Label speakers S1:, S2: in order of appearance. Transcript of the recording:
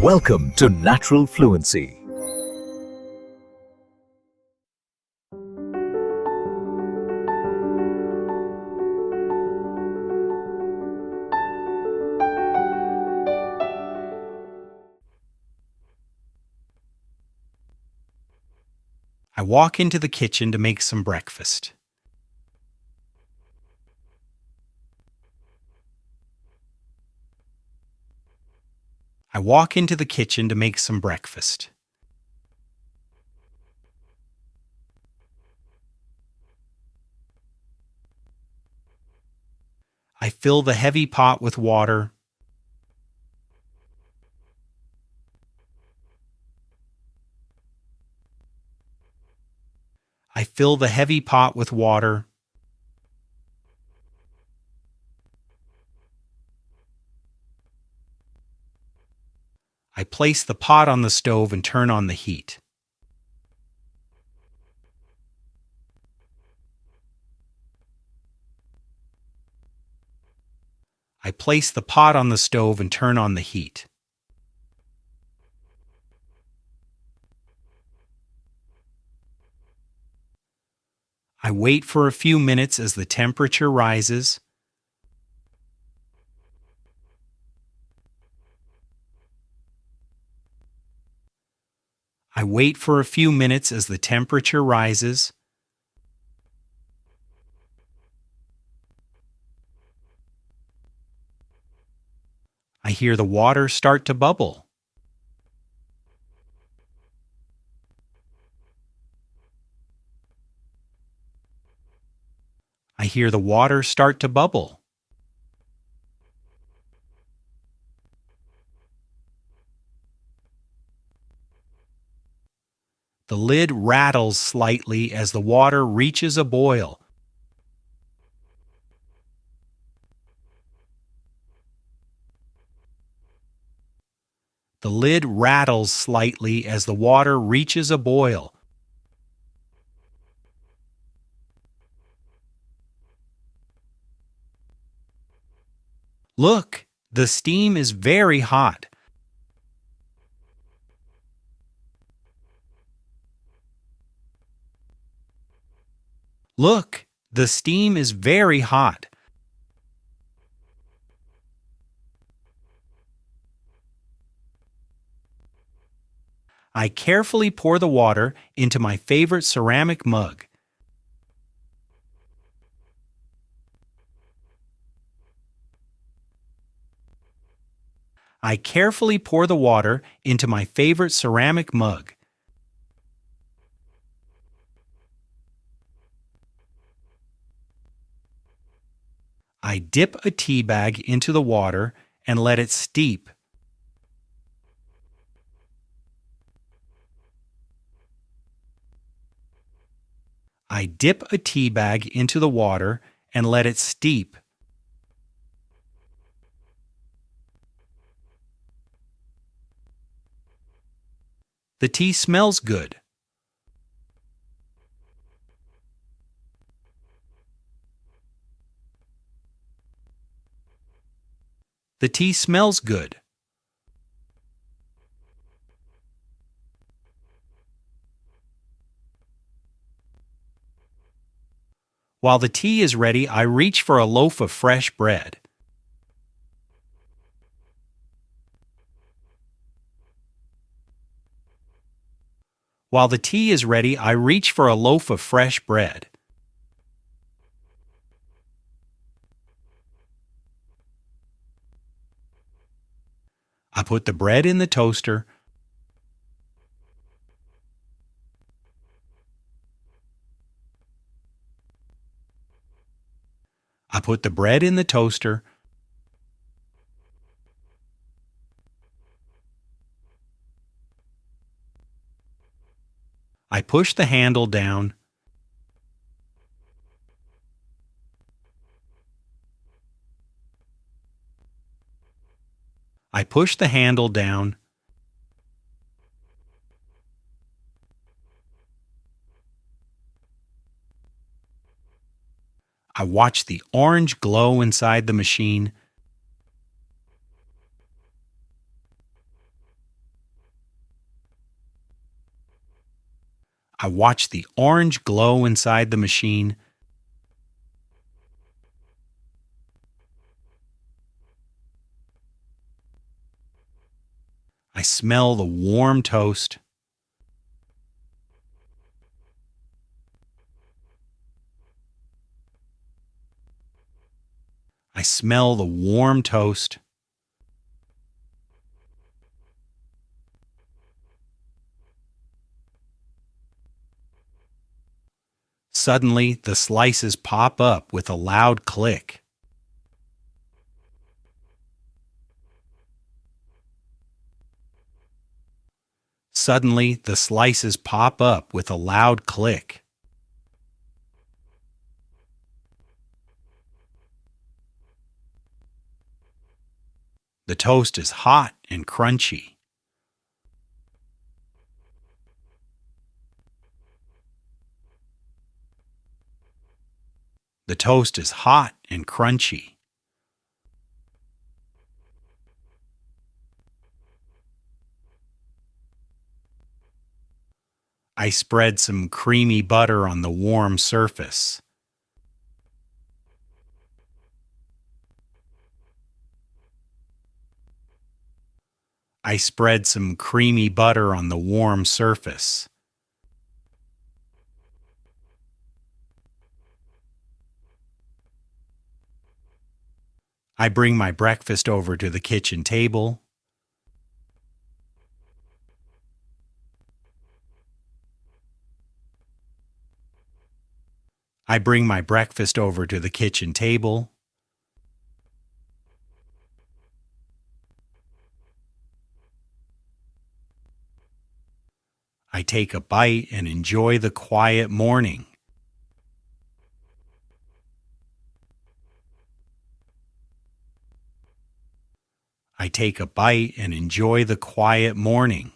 S1: Welcome to Natural Fluency.
S2: I walk into the kitchen to make some breakfast. I walk into the kitchen to make some breakfast. I fill the heavy pot with water. I fill the heavy pot with water. I place the pot on the stove and turn on the heat. I place the pot on the stove and turn on the heat. I wait for a few minutes as the temperature rises. I wait for a few minutes as the temperature rises. I hear the water start to bubble. I hear the water start to bubble. The lid rattles slightly as the water reaches a boil. The lid rattles slightly as the water reaches a boil. Look, the steam is very hot. Look, the steam is very hot. I carefully pour the water into my favorite ceramic mug. I carefully pour the water into my favorite ceramic mug. I dip a tea bag into the water and let it steep. I dip a tea bag into the water and let it steep. The tea smells good. The tea smells good. While the tea is ready, I reach for a loaf of fresh bread. While the tea is ready, I reach for a loaf of fresh bread. I put the bread in the toaster. I put the bread in the toaster. I push the handle down. I push the handle down. I watch the orange glow inside the machine. I watch the orange glow inside the machine. I smell the warm toast. I smell the warm toast. Suddenly, the slices pop up with a loud click. Suddenly, the slices pop up with a loud click. The toast is hot and crunchy. The toast is hot and crunchy. I spread some creamy butter on the warm surface. I spread some creamy butter on the warm surface. I bring my breakfast over to the kitchen table. I bring my breakfast over to the kitchen table. I take a bite and enjoy the quiet morning. I take a bite and enjoy the quiet morning.